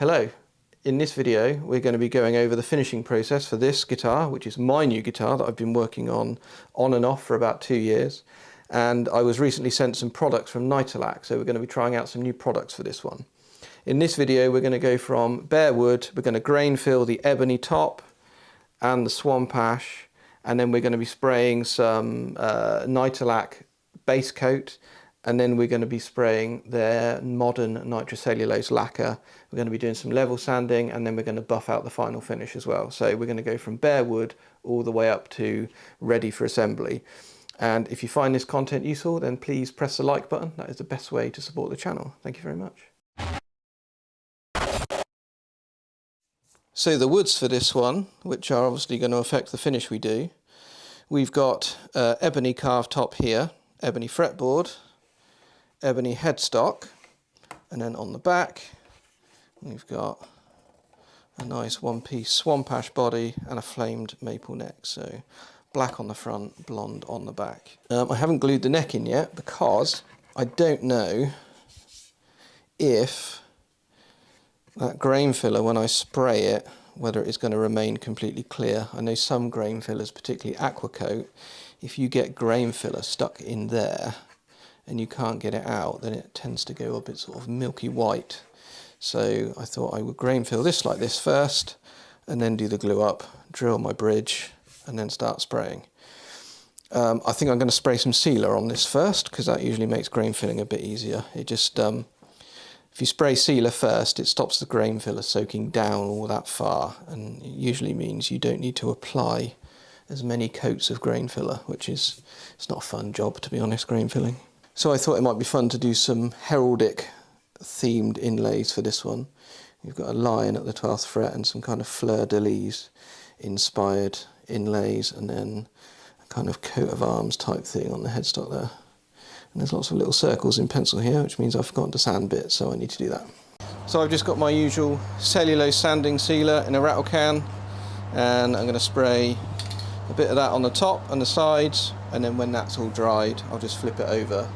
Hello, in this video we're going to be going over the finishing process for this guitar, which is my new guitar that I've been working on and off for about 2 years, and I was recently sent some products from Nitorlack, so we're going to be trying out some new products for this one. In this video we're going to go from bare wood, we're going to grain fill the ebony top and the Swampash, and then we're going to be spraying some Nitorlack base coat, and then we're going to be spraying their modern nitrocellulose lacquer. We're going to be doing some level sanding, and then we're going to buff out the final finish as well. So we're going to go from bare wood all the way up to ready for assembly. And if you find this content useful, then please press the like button. That is the best way to support the channel. Thank you very much. So the woods for this one, which are obviously going to affect the finish we do, we've got ebony carved top here, ebony fretboard, ebony headstock, and then on the back we've got a nice one-piece Swampash body and a flamed maple neck. So black on the front, blonde on the back. I haven't glued the neck in yet because I don't know if that grain filler, when I spray it, whether it's going to remain completely clear. I know some grain fillers, particularly aqua coat, if you get grain filler stuck in there and you can't get it out, then it tends to go a bit sort of milky white. So I thought I would grain fill this like this first, and then do the glue up, drill my bridge, and then start spraying. I think I'm going to spray some sealer on this first, because that usually makes grain filling a bit easier. It just, if you spray sealer first, it stops the grain filler soaking down all that far, and it usually means you don't need to apply as many coats of grain filler, which is, it's not a fun job, to be honest, grain filling. So I thought it might be fun to do some heraldic themed inlays for this one. You've got a lion at the 12th fret and some kind of fleur-de-lis inspired inlays, and then a kind of coat of arms type thing on the headstock there. And there's lots of little circles in pencil here, which means I've forgotten to sand bit, so I need to do that. So I've just got my usual cellulose sanding sealer in a rattle can, and I'm going to spray a bit of that on the top and the sides, and then when that's all dried I'll just flip it over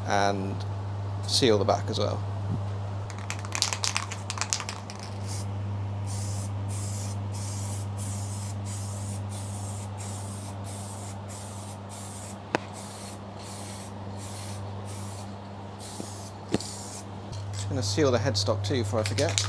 and seal the back as well. Just going to seal the headstock too before I forget.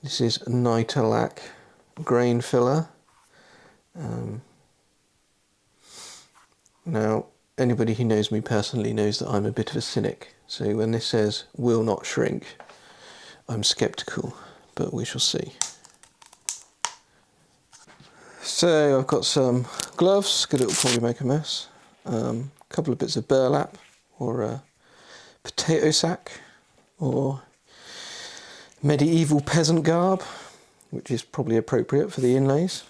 This is Nitorlack grain filler. Now, anybody who knows me personally knows that I'm a bit of a cynic, so when this says will not shrink, I'm sceptical, but we shall see. So I've got some gloves, because it'll probably make a mess, a couple of bits of burlap, or a potato sack, or medieval peasant garb, which is probably appropriate for the inlays,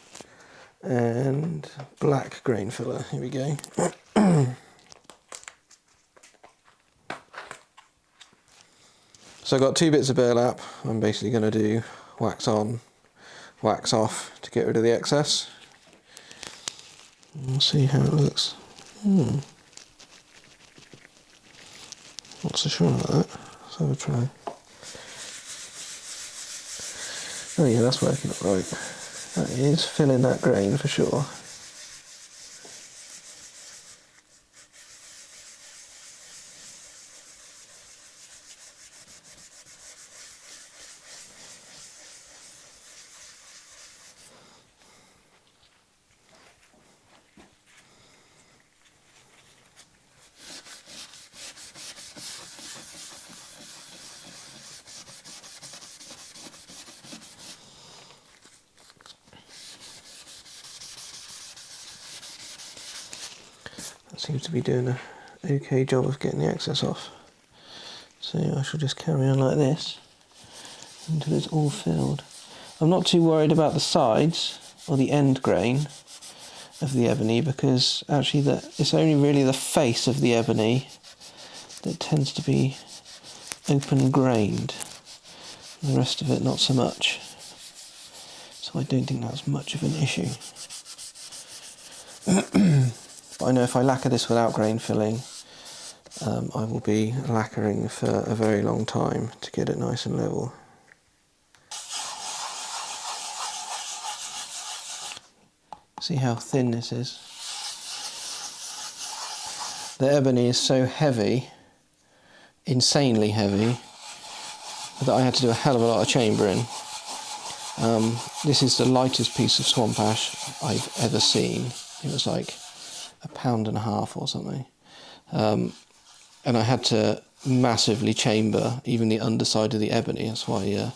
and black grain filler. Here we go. So I've got 2 bits of burlap. I'm basically going to do wax on, wax off to get rid of the excess. We'll see how it looks. Not so sure about that, so we'll try. Oh yeah, that's working out right. That is filling that grain for sure. Seems to be doing a okay job of getting the excess off. So I shall just carry on like this until it's all filled. I'm not too worried about the sides or the end grain of the ebony, because actually it's only really the face of the ebony that tends to be open grained. The rest of it not so much. So I don't think that's much of an issue. But I know if I lacquer this without grain filling, I will be lacquering for a very long time to get it nice and level. See how thin this is? The ebony is so heavy, insanely heavy, that I had to do a hell of a lot of chambering. This is the lightest piece of Swampash I've ever seen. It was like £1.5 pounds or something. And I had to massively chamber even the underside of the ebony. That's why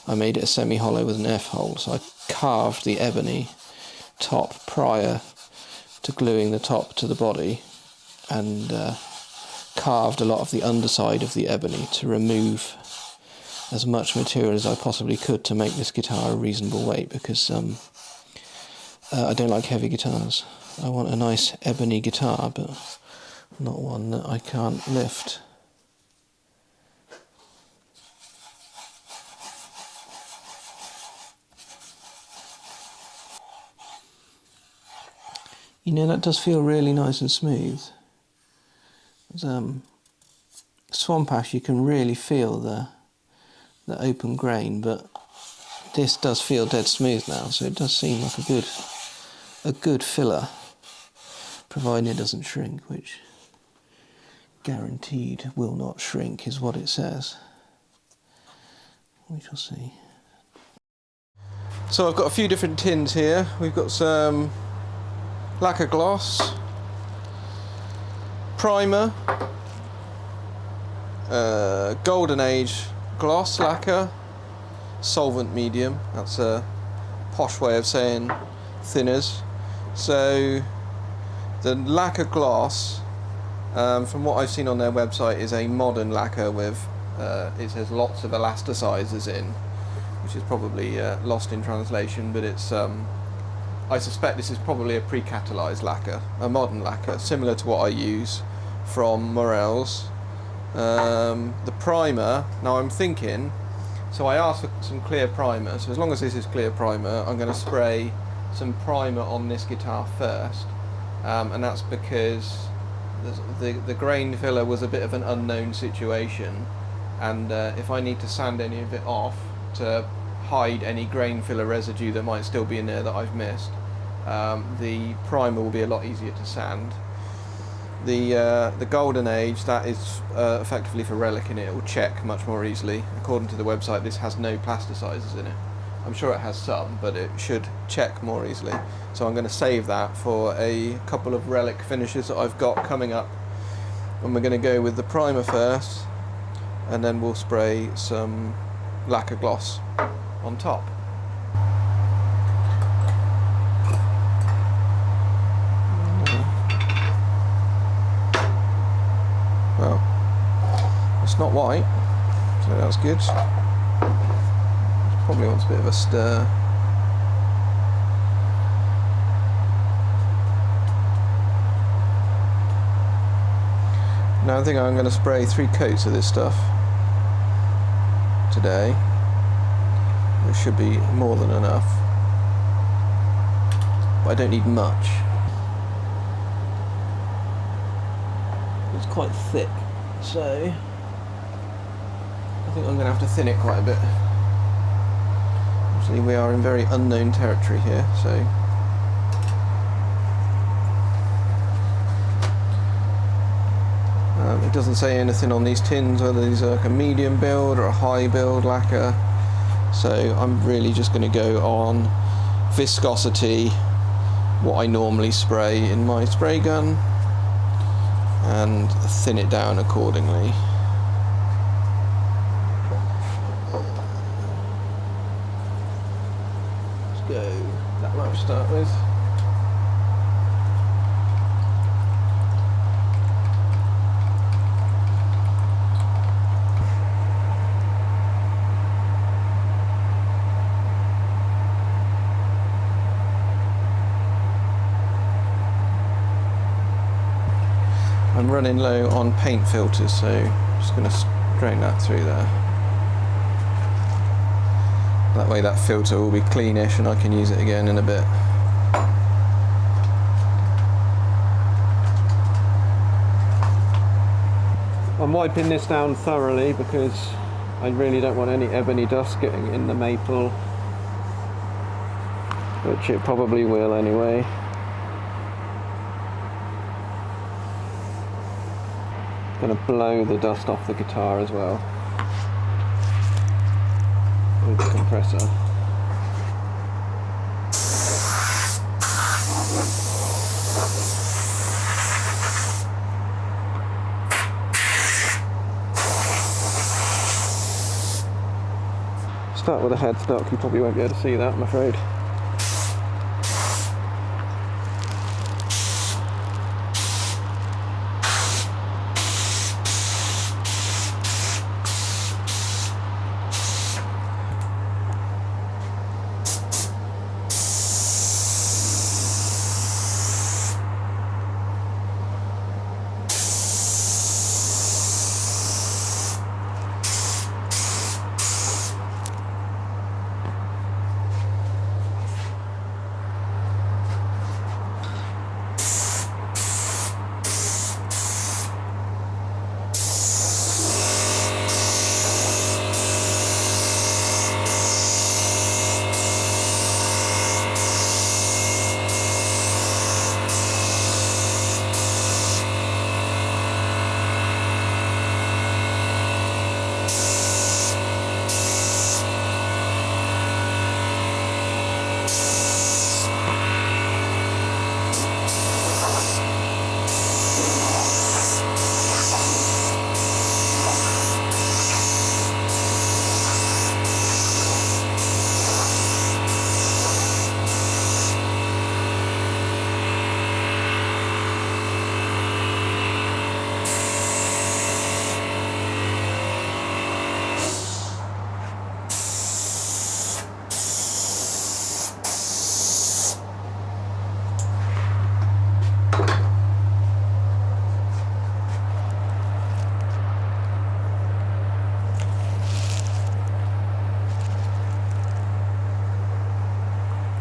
I made it a semi-hollow with an F-hole. So I carved the ebony top prior to gluing the top to the body, and carved a lot of the underside of the ebony to remove as much material as I possibly could to make this guitar a reasonable weight, because I don't like heavy guitars. I want a nice ebony guitar, but not one that I can't lift. You know, that does feel really nice and smooth. Swampash, you can really feel the open grain, but this does feel dead smooth now, so it does seem like a good filler, provided it doesn't shrink, which guaranteed will not shrink is what it says. We shall see. So I've got a few different tins here. We've got some lacquer gloss, primer, golden age gloss lacquer, solvent medium. That's a posh way of saying thinners. So the lacquer gloss, from what I've seen on their website, is a modern lacquer with it says lots of elasticizers in, which is probably lost in translation, but it's I suspect this is probably a pre-catalyzed lacquer, a modern lacquer, similar to what I use from Morel's. The primer, now I'm thinking, so I asked for some clear primer, so as long as this is clear primer, I'm going to spray some primer on this guitar first, and that's because the grain filler was a bit of an unknown situation, and if I need to sand any of it off to hide any grain filler residue that might still be in there that I've missed, the primer will be a lot easier to sand. The golden age, that is effectively for relicking it. It will check much more easily. According to the website, this has no plasticizers in it. I'm sure it has some, but it should check more easily. So I'm going to save that for a couple of relic finishes that I've got coming up. And we're going to go with the primer first, and then we'll spray some lacquer gloss on top. Well, it's not white, so that's good. It probably wants a bit of a stir. Now I think I'm going to spray 3 coats of this stuff today. It should be more than enough, but I don't need much. It's quite thick, so I think I'm going to have to thin it quite a bit. Obviously we are in very unknown territory here, so it doesn't say anything on these tins whether these are like a medium build or a high build lacquer, so I'm really just going to go on viscosity, what I normally spray in my spray gun, and thin it down accordingly. Let's go that much to start with. I'm running low on paint filters, so I'm just going to Drain that through there. That way that filter will be cleanish and I can use it again in a bit. I'm wiping this down thoroughly because I really don't want any ebony dust getting in the maple, which it probably will anyway. Going to blow the dust off the guitar as well with the compressor. Start with a headstock, you probably won't be able to see that, I'm afraid.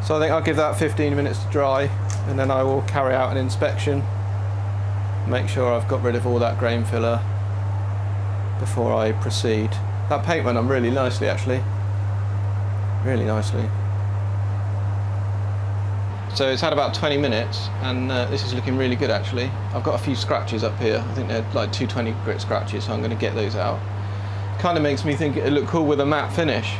So I think I'll give that 15 minutes to dry and then I will carry out an inspection, make sure I've got rid of all that grain filler before I proceed. That paint went on really nicely actually, really nicely. So it's had about 20 minutes and this is looking really good actually. I've got a few scratches up here, I think they're like 220 grit scratches, so I'm going to get those out. Kind of makes me think it'd look cool with a matte finish.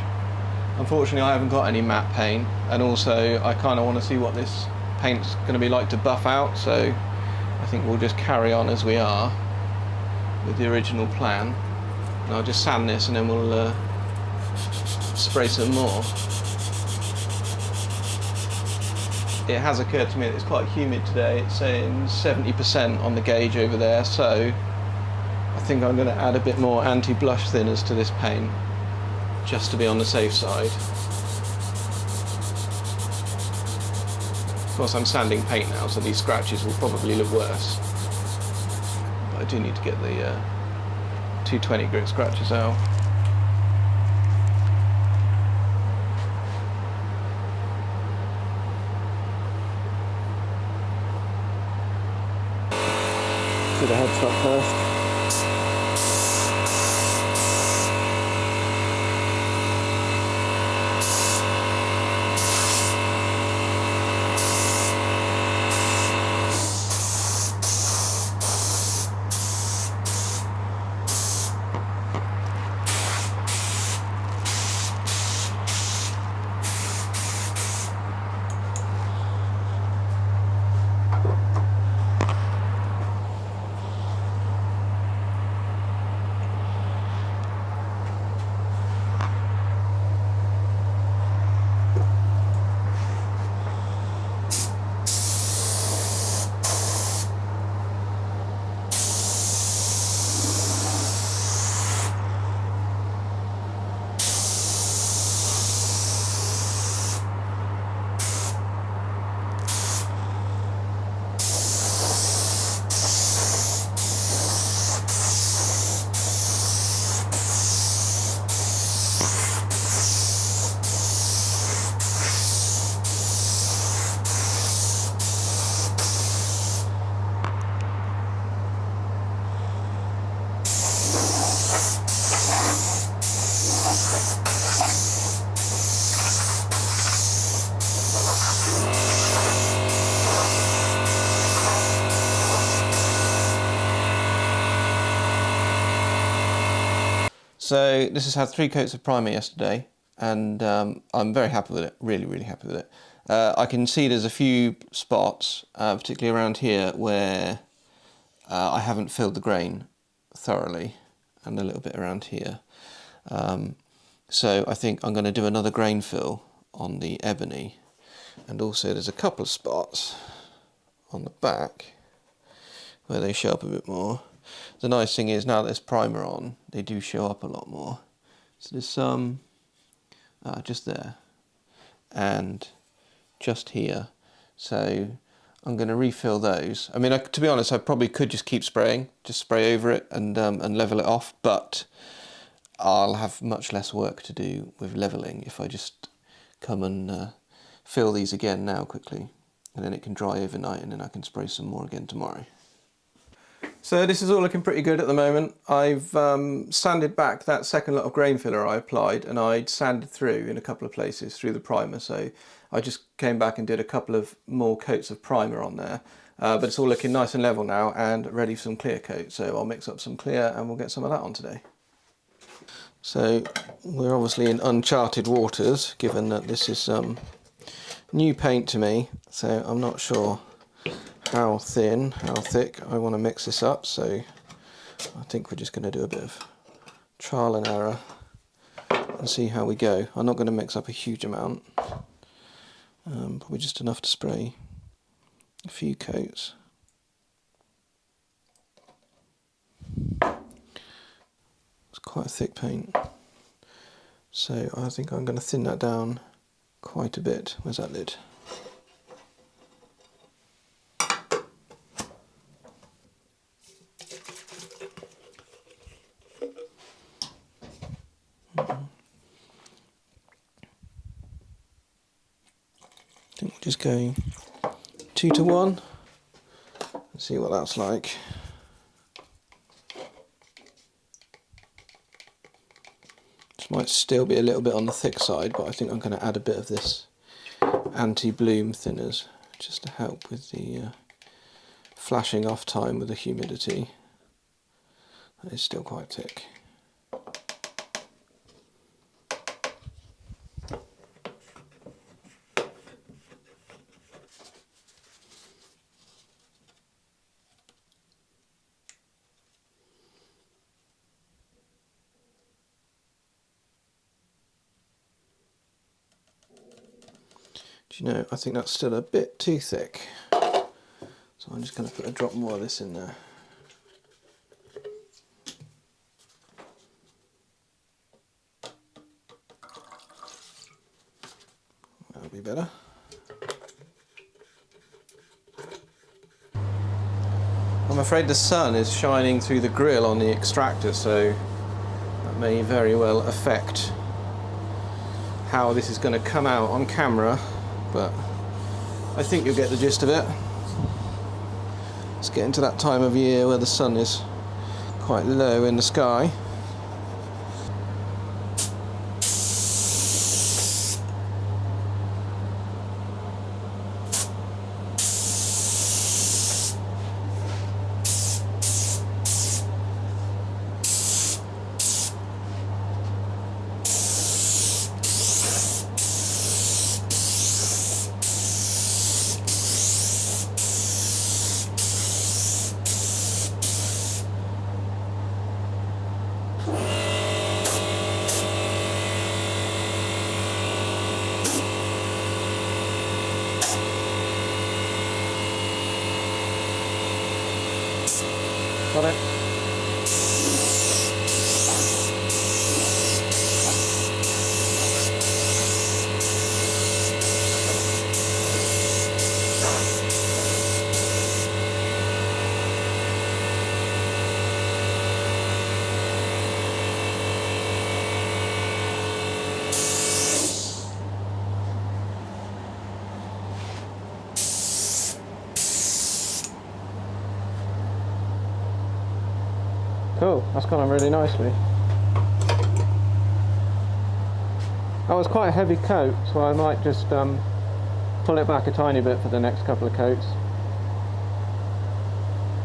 Unfortunately I haven't got any matte paint, and also I kind of want to see what this paint's going to be like to buff out, so I think we'll just carry on as we are with the original plan. And I'll just sand this and then we'll spray some more. It has occurred to me that it's quite humid today. It's saying 70% on the gauge over there, so I think I'm going to add a bit more anti-blush thinners to this paint just to be on the safe side. Of course I'm sanding paint now, so these scratches will probably look worse, but I do need to get the 220 grit scratches out. Do the headstock first. So this has had 3 coats of primer yesterday, and I'm very happy with it, really happy with it. I can see there's a few spots, particularly around here, where I haven't filled the grain thoroughly, and a little bit around here. So I think I'm going to do another grain fill on the ebony, and also there's a couple of spots on the back where they show up a bit more. The nice thing is, now there's primer on, they do show up a lot more. So there's some just there and just here. So I'm going to refill those. I mean, to be honest, I probably could just keep spraying, just spray over it and level it off, but I'll have much less work to do with leveling if I just come and fill these again now quickly, and then it can dry overnight, and then I can spray some more again tomorrow. So this is all looking pretty good at the moment. I've sanded back that second lot of grain filler I applied, and I'd sanded through in a couple of places through the primer, so I just came back and did a couple of more coats of primer on there. But it's all looking nice and level now and ready for some clear coat, so I'll mix up some clear and we'll get some of that on today. So we're obviously in uncharted waters, given that this is new paint to me, so I'm not sure how thin, how thick I want to mix this up, so I think we're just going to do a bit of trial and error and see how we go. I'm not going to mix up a huge amount, probably just enough to spray a few coats. It's quite a thick paint, so I think I'm going to thin that down quite a bit. Where's that lid? I think we'll just go 2 to 1 and see what that's like. This might still be a little bit on the thick side, but I think I'm going to add a bit of this anti-bloom thinners just to help with the flashing off time with the humidity. That is still quite thick. Do you know, I think that's still a bit too thick, so I'm just going to put a drop more of this in there. That'll be better. I'm afraid the sun is shining through the grill on the extractor, so that may very well affect how this is going to come out on camera, but I think you'll get the gist of it. It's getting to that time of year where the sun is quite low in the sky. Got it. Cool, that's gone on really nicely. That was quite a heavy coat, so I might just pull it back a tiny bit for the next couple of coats.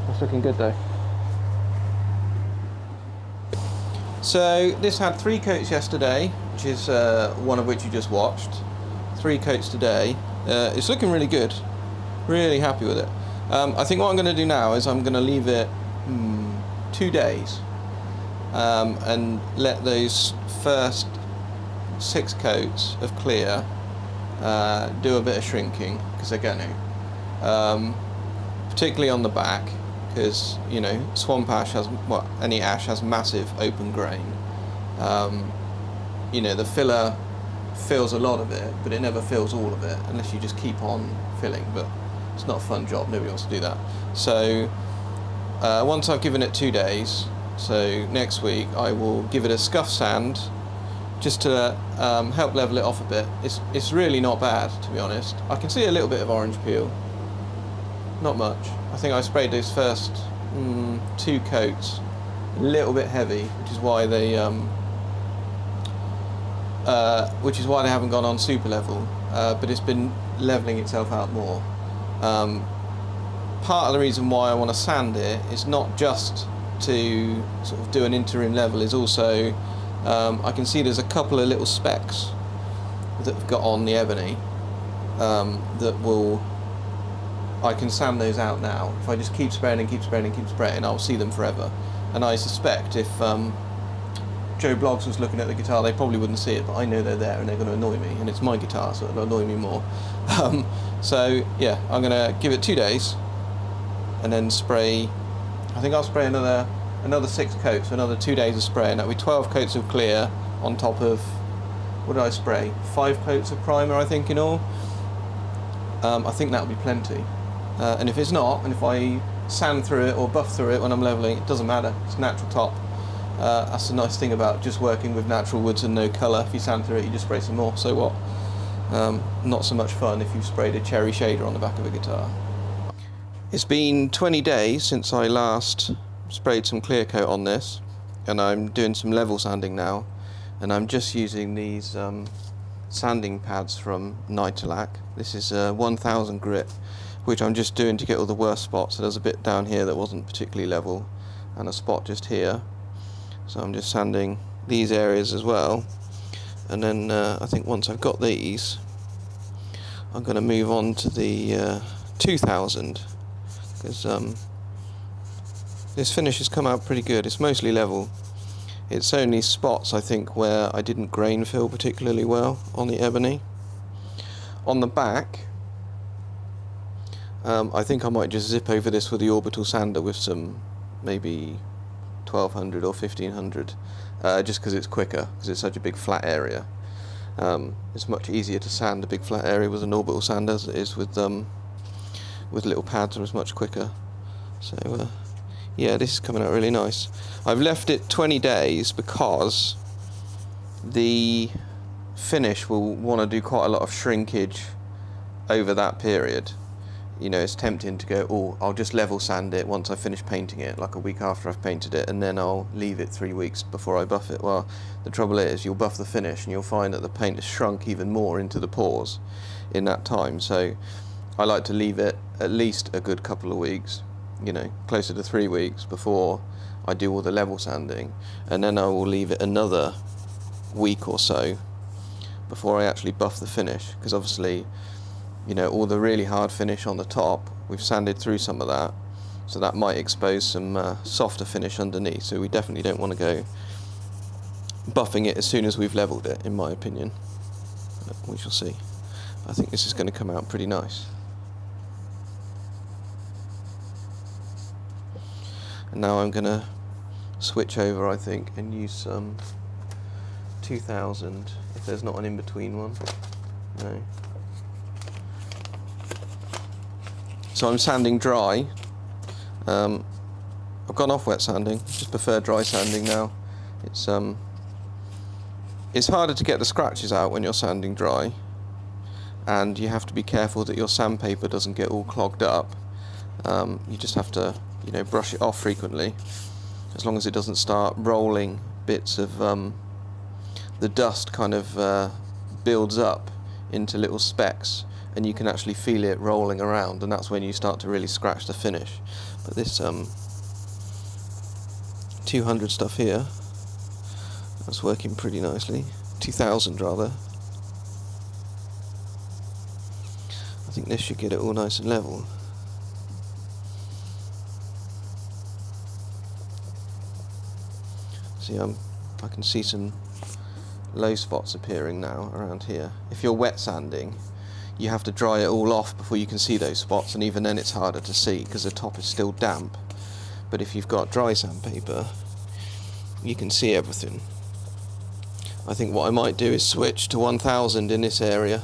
That's looking good though. So this had 3 coats yesterday, which is one of which you just watched. 3 coats today. It's looking really good. Really happy with it. I think what I'm going to do now is I'm going to leave it 2 days and let those first 6 coats of clear do a bit of shrinking, because they're going to. Particularly on the back, because, you know, Swampash has, well, any ash has massive open grain. You know, the filler fills a lot of it, but it never fills all of it unless you just keep on filling, but it's not a fun job, nobody wants to do that. So once I've given it 2 days, so next week, I will give it a scuff sand just to help level it off a bit. It's really not bad, to be honest. I can see a little bit of orange peel, not much. I think I sprayed those first 2 coats a little bit heavy, which is why they haven't gone on super level, but it's been leveling itself out more. Part of the reason why I want to sand it is not just to sort of do an interim level, is also I can see there's a couple of little specks that have got on the ebony that will, I can sand those out now. If I just keep spraying and keep spraying and keep spraying, I'll see them forever. And I suspect if Joe Bloggs was looking at the guitar, they probably wouldn't see it, but I know they're there and they're going to annoy me, and it's my guitar, so it'll annoy me more. So yeah, I'm going to give it 2 days and then spray. I think I'll spray another 6 coats, so another 2 days of spraying. That'll be 12 coats of clear on top of, what did I spray? 5 coats of primer, I think, in all. I think that'll be plenty. And if it's not, and if I sand through it or buff through it when I'm leveling, it doesn't matter. It's natural top. That's the nice thing about just working with natural woods and no colour. If you sand through it, you just spray some more, so what? Not so much fun if you've sprayed a cherry shader on the back of a guitar. It's been 20 days since I last sprayed some clear coat on this, and I'm doing some level sanding now, and I'm just using these sanding pads from Nitorlack. This is 1000 grit, which I'm just doing to get all the worst spots. So there's a bit down here that wasn't particularly level, and a spot just here. So I'm just sanding these areas as well, and then I think once I've got these, I'm going to move on to the 2000, because this finish has come out pretty good. It's mostly level. It's only spots, I think, where I didn't grain fill particularly well on the ebony. On the back, I think I might just zip over this with the orbital sander with some maybe 1200 or 1500, just because it's quicker, because it's such a big flat area. It's much easier to sand a big flat area with an orbital sander as it is with little pads, and it's much quicker. So yeah, this is coming out really nice. I've left it 20 days because the finish will want to do quite a lot of shrinkage over that period. You know, it's tempting to go, oh, I'll just level sand it once I finish painting it, like a week after I've painted it, and then I'll leave it 3 weeks before I buff it. Well, the trouble is, you'll buff the finish and you'll find that the paint has shrunk even more into the pores in that time. So I like to leave it at least a good couple of weeks, you know, closer to 3 weeks before I do all the level sanding, and then I will leave it another week or so before I actually buff the finish, because obviously, you know, all the really hard finish on the top, we've sanded through some of that, so that might expose some softer finish underneath, so we definitely don't want to go buffing it as soon as we've leveled it, in my opinion. We shall see. I think this is going to come out pretty nice. And now I'm going to switch over, I think, and use some 2000, if there's not an in-between one. No. So I'm sanding dry. I've gone off wet sanding, just prefer dry sanding now. It's harder to get the scratches out when you're sanding dry, and you have to be careful that your sandpaper doesn't get all clogged up. You just have to, you know, brush it off frequently, as long as it doesn't start rolling bits of the dust kind of builds up into little specks, and you can actually feel it rolling around, and that's when you start to really scratch the finish. But this 200 stuff here, That's working pretty nicely. 2000 rather. I think this should get it all nice and level. See, I can see some low spots appearing now around here. If you're wet sanding, you have to dry it all off before you can see those spots, and even then it's harder to see because the top is still damp. But if you've got dry sandpaper, you can see everything. I think what I might do is switch to 1000 in this area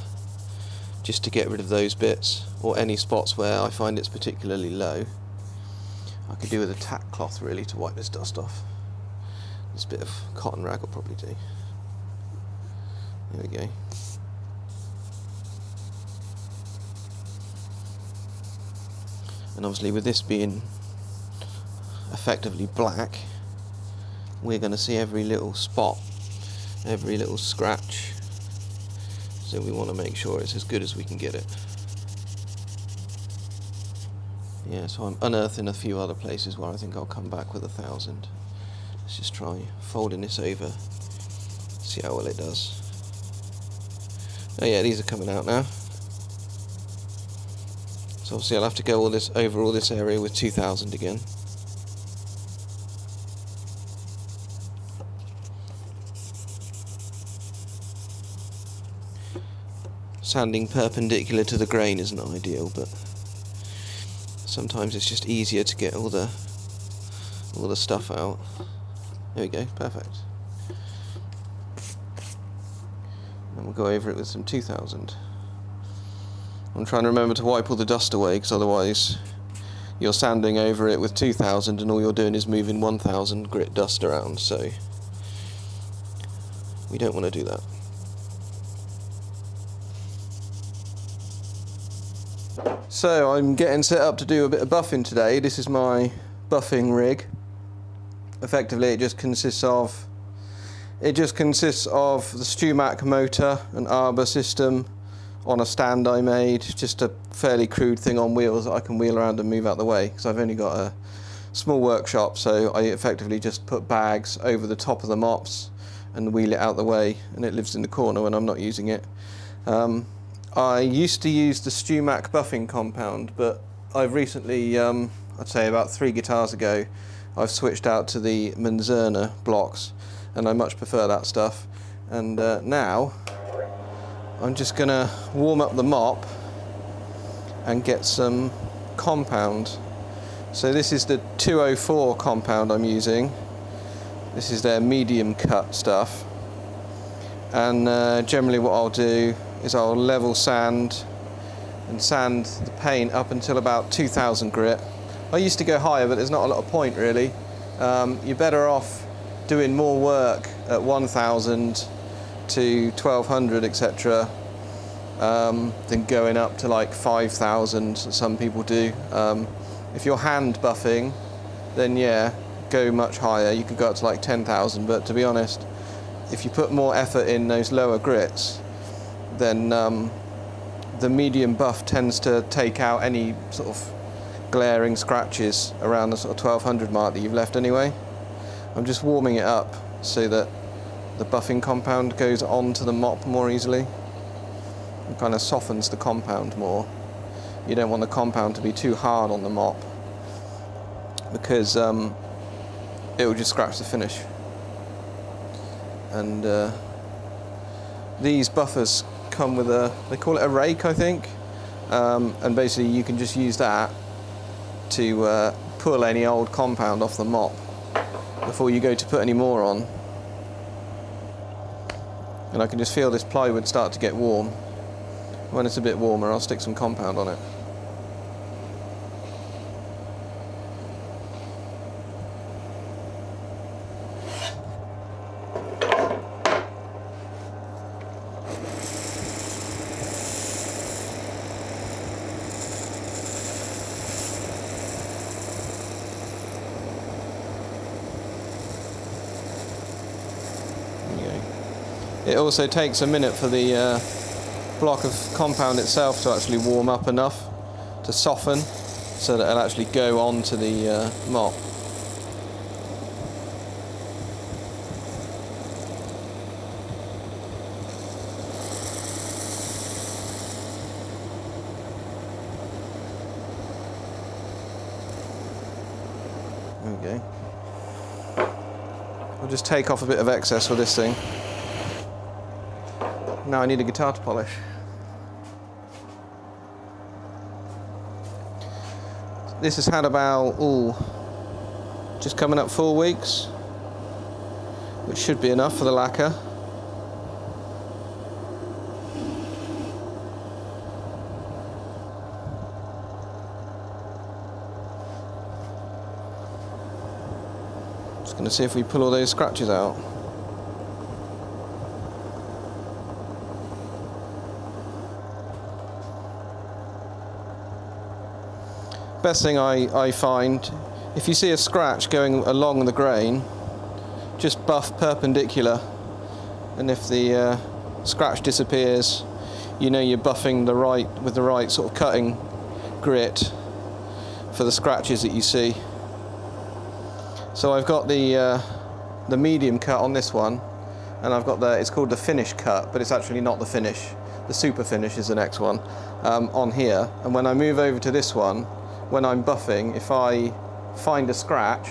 just to get rid of those bits, or any spots where I find it's particularly low. I could do with a tack cloth really to wipe this dust off. This bit of cotton rag will probably do. There we go. And obviously with this being effectively black, we're going to see every little spot, every little scratch. So we want to make sure it's as good as we can get it. Yeah, so I'm unearthing a few other places where I think I'll come back with 1000. Let's just try folding this over, see how well it does. Oh yeah, these are coming out now. So obviously I'll have to go over all this area with 2000 again. Sanding perpendicular to the grain isn't ideal, but sometimes it's just easier to get all the stuff out. There we go, perfect. And we'll go over it with some 2000. I'm trying to remember to wipe all the dust away, because otherwise you're sanding over it with 2000 and all you're doing is moving 1000 grit dust around, so we don't want to do that. So I'm getting set up to do a bit of buffing today. This is my buffing rig. Effectively it just consists of the StewMac motor, an arbor system on a stand I made, just a fairly crude thing on wheels that I can wheel around and move out the way, because I've only got a small workshop, so I effectively just put bags over the top of the mops and wheel it out the way, and it lives in the corner when I'm not using it. I used to use the StewMac buffing compound, but I've recently, I'd say about 3 guitars ago, I've switched out to the Manzerna blocks, and I much prefer that stuff. And now I'm just going to warm up the mop and get some compound. So this is the 204 compound I'm using. This is their medium cut stuff. And generally what I'll do is I'll level sand and sand the paint up until about 2000 grit. I used to go higher, but there's not a lot of point really. You're better off doing more work at 1000 to 1200 etc. Than going up to like 5000, some people do. If you're hand buffing, then yeah, go much higher. You could go up to like 10,000, but to be honest, if you put more effort in those lower grits, then the medium buff tends to take out any sort of glaring scratches around the sort of 1200 mark that you've left anyway. I'm just warming it up so that the buffing compound goes onto the mop more easily. It kind of softens the compound more. You don't want the compound to be too hard on the mop, because it will just scratch the finish. And these buffers come with they call it a rake, I think, and basically you can just use that to pull any old compound off the mop before you go to put any more on. And I can just feel this plywood start to get warm. When it's a bit warmer, I'll stick some compound on it. It also takes a minute for the block of compound itself to actually warm up enough to soften, so that it'll actually go onto the mop. There you go. I'll just take off a bit of excess with this thing. Now I need a guitar to polish. This has had about, just coming up 4 weeks, which should be enough for the lacquer. Just going to see if we pull all those scratches out. Best thing I find, if you see a scratch going along the grain, just buff perpendicular, and if the scratch disappears, you know you're buffing with the right sort of cutting grit for the scratches that you see. So I've got the medium cut on this one, and I've got it's called the finish cut, but it's actually not the finish. The super finish is the next one on here. And when I move over to this one, when I'm buffing, if I find a scratch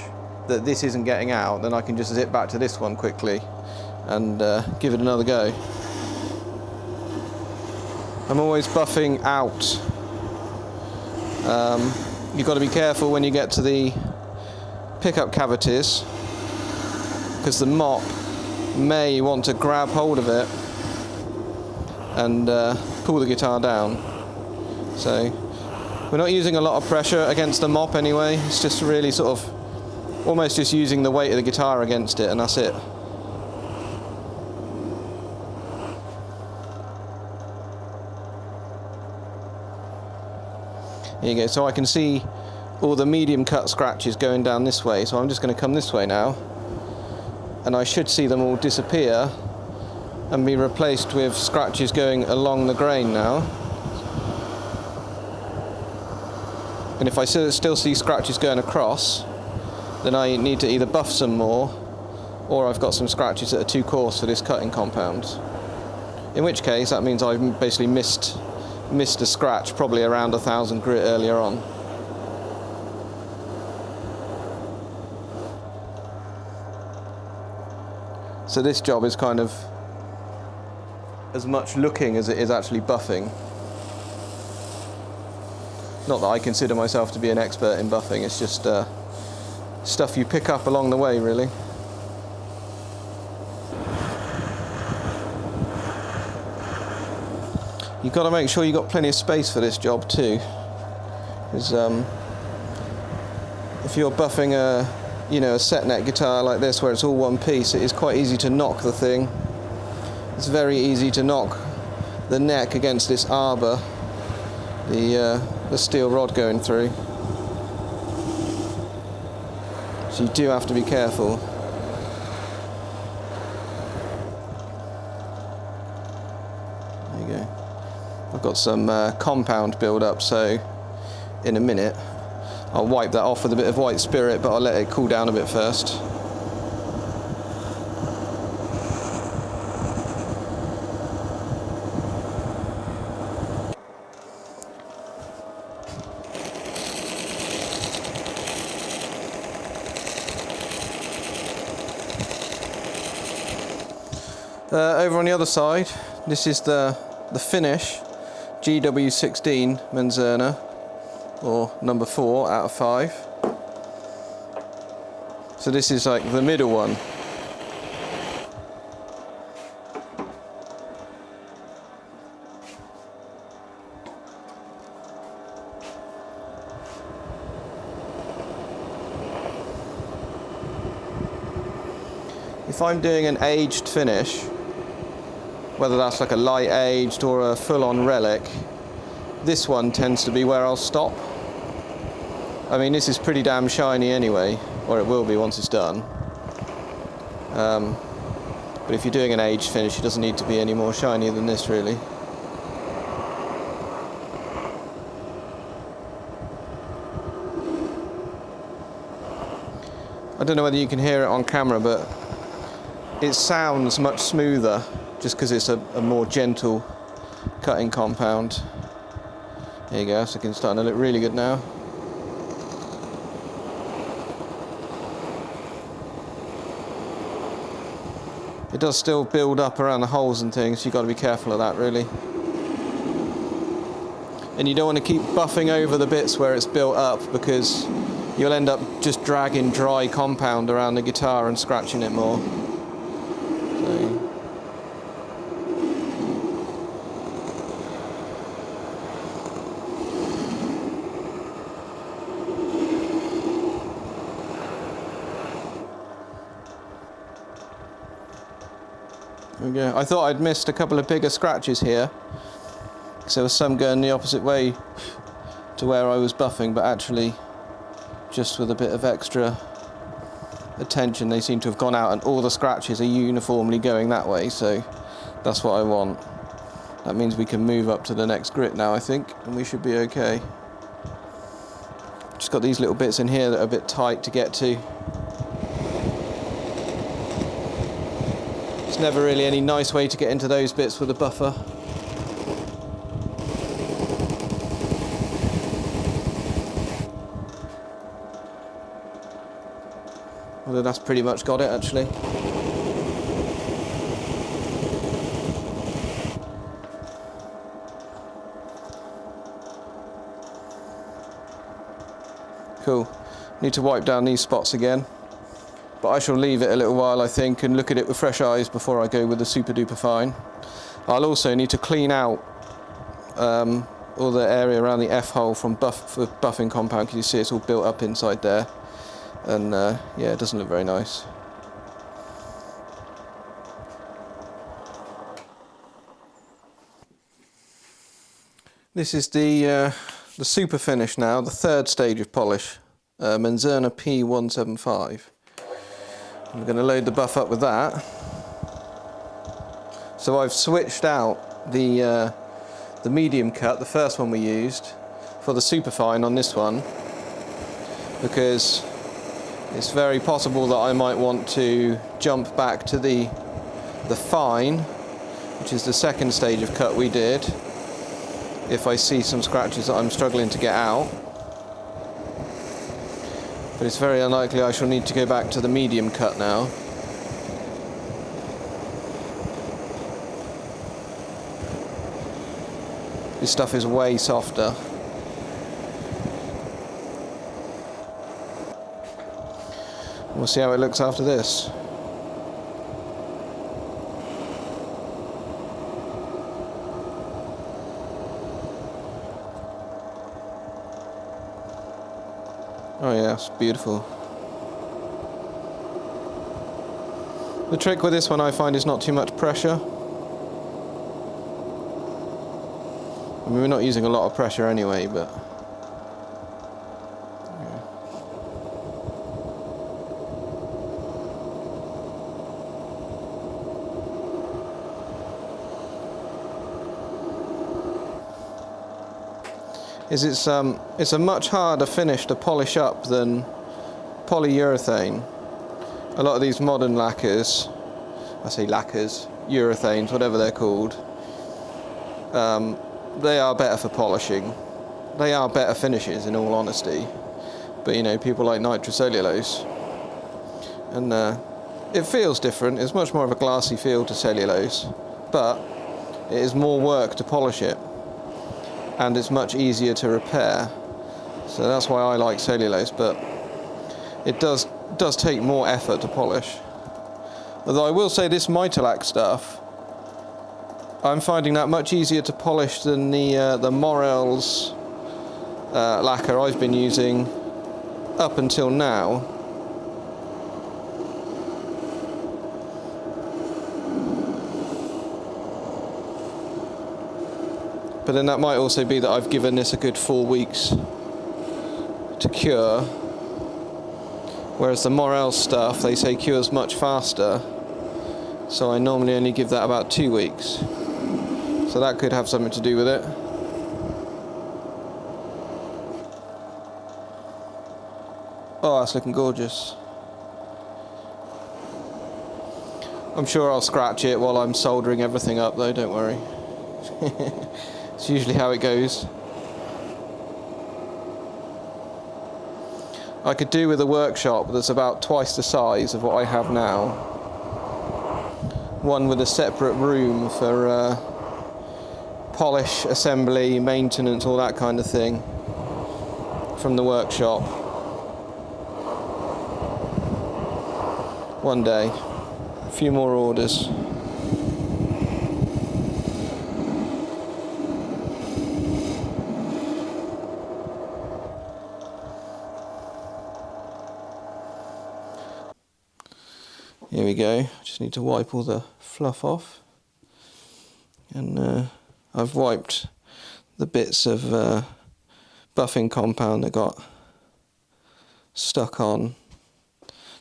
that this isn't getting out, then I can just zip back to this one quickly and give it another go. I'm always buffing out. You've got to be careful when you get to the pickup cavities, because the mop may want to grab hold of it and pull the guitar down. So we're not using a lot of pressure against the mop anyway, it's just really sort of almost just using the weight of the guitar against it, and that's it. There you go, so I can see all the medium cut scratches going down this way, so I'm just going to come this way now, and I should see them all disappear and be replaced with scratches going along the grain now. And if I still see scratches going across, then I need to either buff some more, or I've got some scratches that are too coarse for this cutting compound. In which case, that means I've basically missed a scratch, probably around 1,000 grit earlier on. So this job is kind of as much looking as it is actually buffing. Not that I consider myself to be an expert in buffing, it's just stuff you pick up along the way, really. You've got to make sure you've got plenty of space for this job too, because if you're buffing a set neck guitar like this where it's all one piece, it is quite easy to knock the thing. It's very easy to knock the neck against this arbor, the steel rod going through. So you do have to be careful. There you go. I've got some compound build up, so in a minute I'll wipe that off with a bit of white spirit, but I'll let it cool down a bit first. Over on the other side, this is the finish GW16 Menzerner, or number 4 out of 5. So this is like the middle one. If I'm doing an aged finish, whether that's like a light aged or a full-on relic, this one tends to be where I'll stop. I mean, this is pretty damn shiny anyway, or it will be once it's done. But if you're doing an aged finish, it doesn't need to be any more shiny than this, really. I don't know whether you can hear it on camera, but it sounds much smoother just because it's a more gentle cutting compound. There you go, so it's starting to look really good now. it does still build up around the holes and things, so you've got to be careful of that really. And you don't want to keep buffing over the bits where it's built up, because you'll end up just dragging dry compound around the guitar and scratching it more. So. There we go. I thought I'd missed a couple of bigger scratches here, because there was some going the opposite way to where I was buffing, but actually just with a bit of extra attention they seem to have gone out and all the scratches are uniformly going that way, so that's what I want. That means we can move up to the next grit now, I think, and we should be okay. Just got these little bits in here that are a bit tight to get to. There's never really any nice way to get into those bits with a buffer. Although that's pretty much got it actually. Cool. Need to wipe down these spots again. But I shall leave it a little while, I think, and look at it with fresh eyes before I go with the super duper fine. I'll also need to clean out all the area around the F-hole from buffing compound, because you see it's all built up inside there. And yeah, it doesn't look very nice. This is the super finish now, the third stage of polish, Menzerna P175. I'm going to load the buff up with that. So I've switched out the medium cut, the first one we used, for the superfine on this one, because it's very possible that I might want to jump back to the fine, which is the second stage of cut we did, if I see some scratches that I'm struggling to get out. But it's very unlikely I shall need to go back to the medium cut now. This stuff is way softer. We'll see how it looks after this. Oh yeah, it's beautiful. The trick with this one I find is not too much pressure. I mean, we're not using a lot of pressure anyway, but it's a much harder finish to polish up than polyurethane. A lot of these modern lacquers, I say lacquers, urethanes, whatever they're called, they are better for polishing. They are better finishes, in all honesty. But you know, people like nitrocellulose, and it feels different. It's much more of a glassy feel to cellulose, but it is more work to polish it, and it's much easier to repair. So that's why I like cellulose, but it does take more effort to polish. Although I will say this Nitorlack stuff, I'm finding that much easier to polish than the Morel's lacquer I've been using up until now. But then that might also be that I've given this a good 4 weeks to cure, whereas the Morel stuff, they say cures much faster, so I normally only give that about 2 weeks. So that could have something to do with it. Oh, that's looking gorgeous. I'm sure I'll scratch it while I'm soldering everything up though, don't worry. It's usually how it goes. I could do with a workshop that's about twice the size of what I have now. one with a separate room for polish, assembly, maintenance, all that kind of thing from the workshop. One day. A few more orders. Here we go. Just need to wipe all the fluff off. And I've wiped the bits of buffing compound that got stuck on.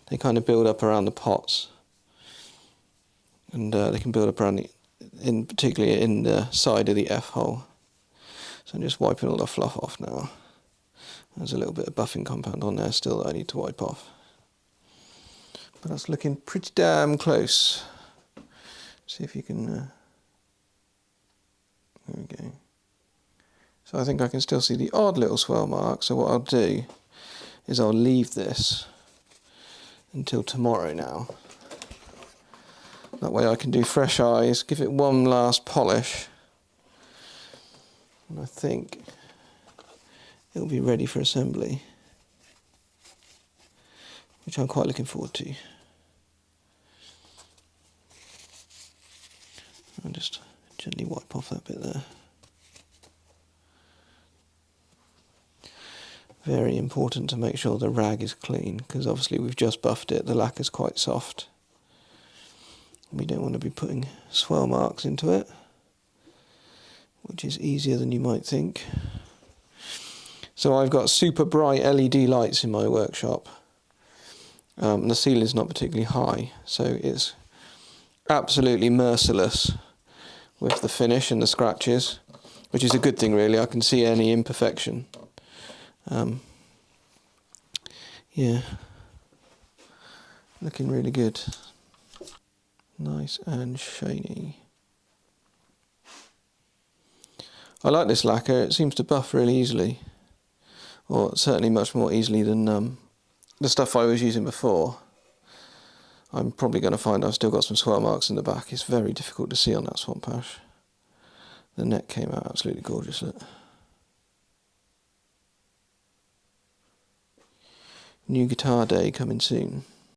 They kind of build up around the pots. And they can build up around particularly in the side of the F-hole. So I'm just wiping all the fluff off now. There's a little bit of buffing compound on there still that I need to wipe off. But that's looking pretty damn close. See if you can... there we go. So I think I can still see the odd little swirl mark. So what I'll do is I'll leave this until tomorrow now. That way I can do fresh eyes, give it one last polish, and I think it'll be ready for assembly, which I'm quite looking forward to. I'll just gently wipe off that bit there. Very important to make sure the rag is clean, because obviously we've just buffed it, the lacquer's quite soft. We don't want to be putting swirl marks into it, which is easier than you might think. So I've got super bright LED lights in my workshop. The ceiling's not particularly high, so it's absolutely merciless with the finish and the scratches, which is a good thing really. I can see any imperfection. Yeah, looking really good. Nice and shiny. I like this lacquer, it seems to buff really easily, or certainly much more easily than the stuff I was using before. I'm probably going to find I've still got some swirl marks in the back. It's very difficult to see on that Swampash. The neck came out absolutely gorgeous. Look. New guitar day coming soon.